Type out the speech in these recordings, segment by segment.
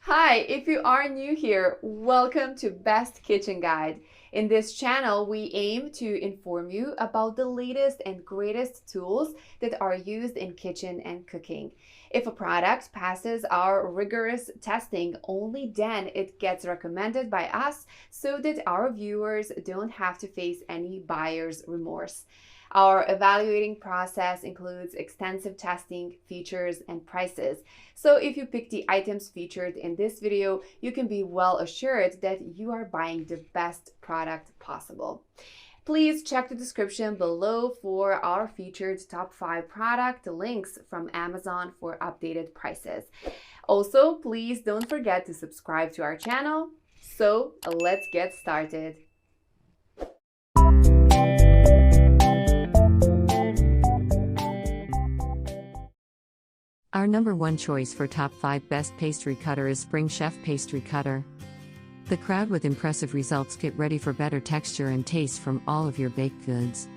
Hi, if you are new here, welcome to Best Kitchen Guide. In this channel, we aim to inform you about the latest and greatest tools that are used in kitchen and cooking. If a product passes our rigorous testing, only then it gets recommended by us so that our viewers don't have to face any buyer's remorse. Our evaluating process includes extensive testing, features, and prices. So if you pick the items featured in this video, you can be well assured that you are buying the best product possible. Please check the description below for our featured top 5 product links from Amazon for updated prices. Also, please don't forget to subscribe to our channel. So let's get started. Our number one choice for top 5 best pastry cutter is Spring Chef Pastry Cutter. The crowd with impressive results. Get ready for better texture and taste from all of your baked goods.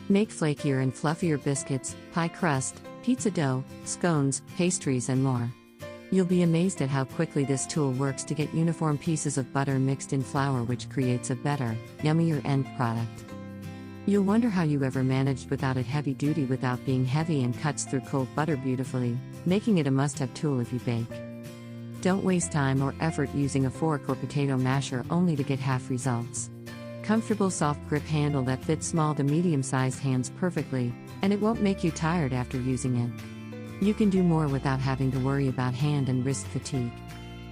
Make flakier and fluffier biscuits, pie crust, pizza dough, scones, pastries, and more. You'll be amazed at how quickly this tool works to get uniform pieces of butter mixed in flour, which creates a better, yummier end product. You'll wonder how you ever managed without it. Heavy duty without being heavy, and cuts through cold butter beautifully, making it a must-have tool if you bake. Don't waste time or effort using a fork or potato masher only to get half results. Comfortable soft grip handle that fits small to medium-sized hands perfectly, and it won't make you tired after using it. You can do more without having to worry about hand and wrist fatigue.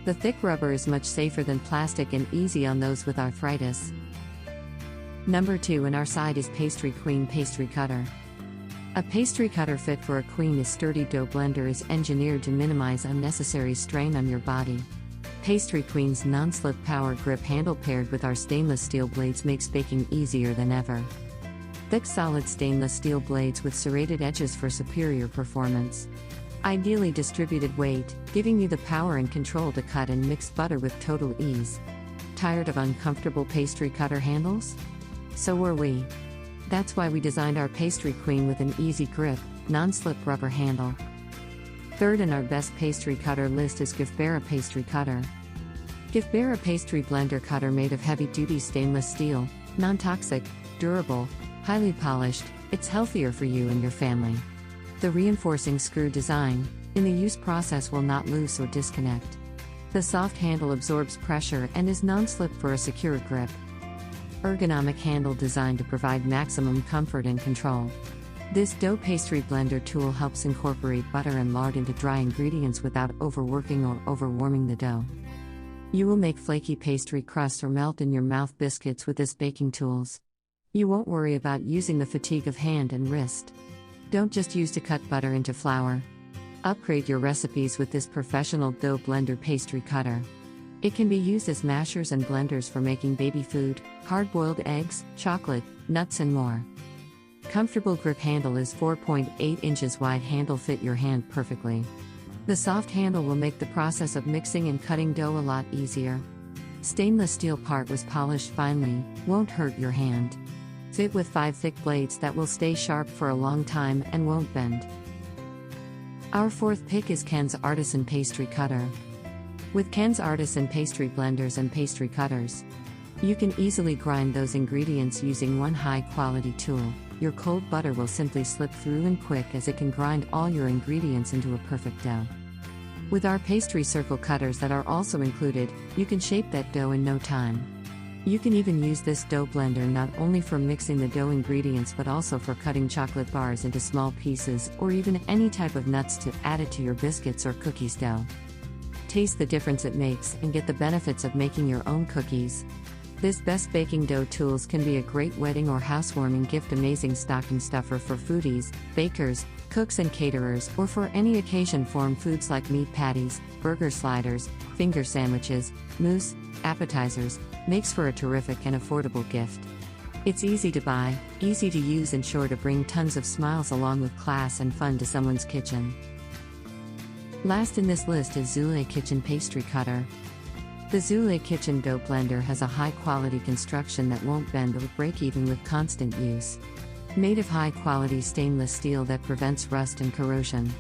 The thick rubber is much safer than plastic and easy on those with arthritis. Number 2 in our side is Pastry Queen Pastry Cutter. A pastry cutter fit for a queen. This sturdy dough blender is engineered to minimize unnecessary strain on your body. Pastry Queen's non-slip power grip handle paired with our stainless steel blades makes baking easier than ever. Thick solid stainless steel blades with serrated edges for superior performance. Ideally distributed weight, giving you the power and control to cut and mix butter with total ease. Tired of uncomfortable pastry cutter handles? So were we. That's why we designed our Pastry Queen with an easy grip, non-slip rubber handle. Third in our best pastry cutter list is Gifbera Pastry Cutter. Gifbera Pastry Blender Cutter, made of heavy-duty stainless steel, non-toxic, durable, highly polished. It's healthier for you and your family. The reinforcing screw design, in the use process, will not loose or disconnect. The soft handle absorbs pressure and is non-slip for a secure grip. Ergonomic handle designed to provide maximum comfort and control. This dough pastry blender tool helps incorporate butter and lard into dry ingredients without overworking or overwarming the dough. You will make flaky pastry crusts or melt in your mouth biscuits with this baking tools. You won't worry about using the fatigue of hand and wrist. Don't just use to cut butter into flour. Upgrade your recipes with this professional dough blender pastry cutter. It can be used as mashers and blenders for making baby food, hard-boiled eggs, chocolate, nuts, and more. Comfortable grip handle is 4.8 inches wide. Handle fit your hand perfectly. The soft handle will make the process of mixing and cutting dough a lot easier. Stainless steel part was polished finely, won't hurt your hand. Fit with 5 thick blades that will stay sharp for a long time and won't bend. Our fourth pick is Ken's Artisan Pastry Cutter. With Ken's Artisan pastry blenders and pastry cutters, you can easily grind those ingredients using one high-quality tool. Your cold butter will simply slip through and quick, as it can grind all your ingredients into a perfect dough. With our pastry circle cutters that are also included, you can shape that dough in no time. You can even use this dough blender not only for mixing the dough ingredients but also for cutting chocolate bars into small pieces, or even any type of nuts to add it to your biscuits or cookies dough. Taste the difference it makes and get the benefits of making your own cookies. This best baking dough tools can be a great wedding or housewarming gift. Amazing stocking stuffer for foodies, bakers, cooks, and caterers, or for any occasion. Form foods like meat patties, burger sliders, finger sandwiches, mousse, appetizers. Makes for a terrific and affordable gift. It's easy to buy, easy to use, and sure to bring tons of smiles along with class and fun to someone's kitchen. Last in this list is Zule Kitchen Pastry Cutter. The Zule Kitchen Dough Blender has a high-quality construction that won't bend or break even with constant use. Made of high-quality stainless steel that prevents rust and corrosion.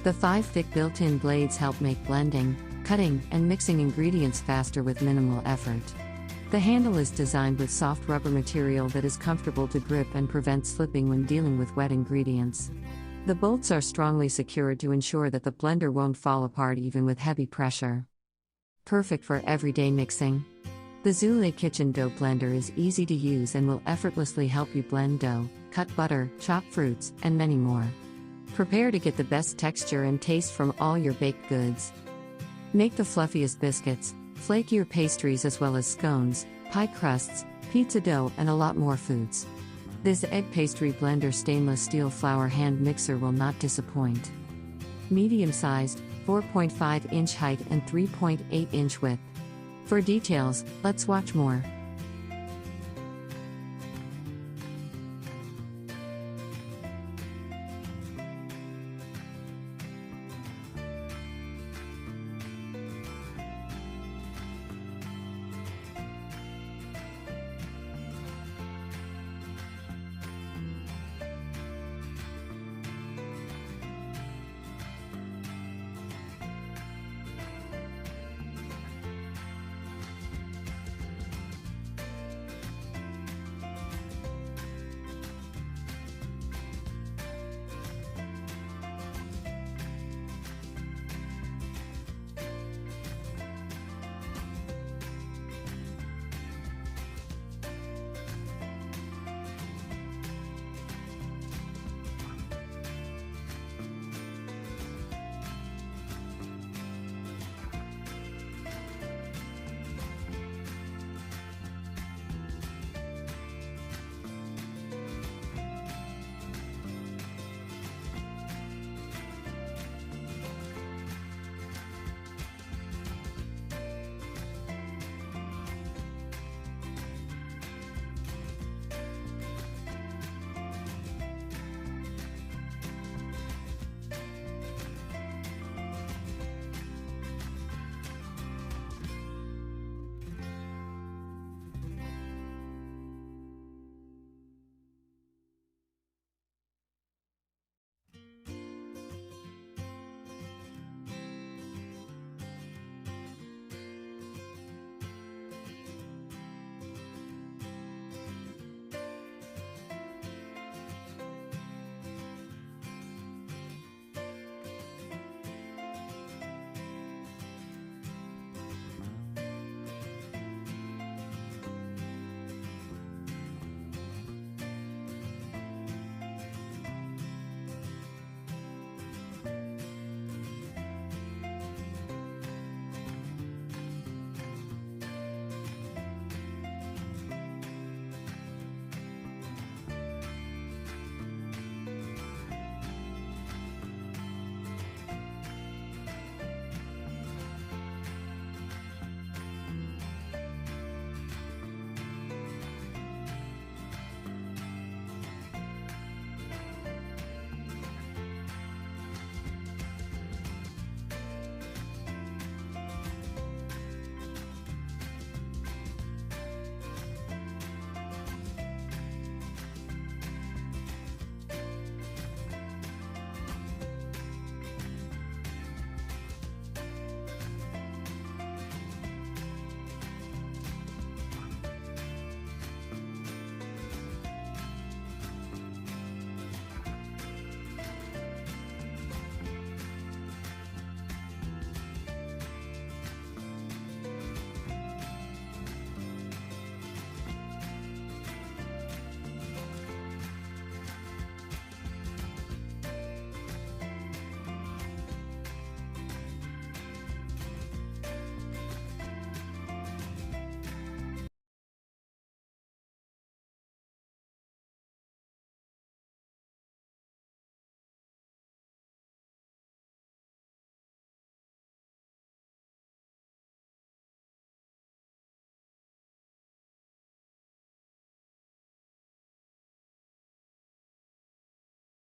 The 5 thick built-in blades help make blending, cutting and mixing ingredients faster with minimal effort. The handle is designed with soft rubber material that is comfortable to grip and prevents slipping when dealing with wet ingredients. The bolts are strongly secured to ensure that the blender won't fall apart even with heavy pressure. Perfect for everyday mixing. The Zule Kitchen Dough Blender is easy to use and will effortlessly help you blend dough, cut butter, chop fruits, and many more. Prepare to get the best texture and taste from all your baked goods. Make the fluffiest biscuits, flakier pastries as well as scones, pie crusts, pizza dough, and a lot more foods. This egg pastry blender stainless steel flour hand mixer will not disappoint. Medium-sized, 4.5-inch height and 3.8-inch width. For details, let's watch more.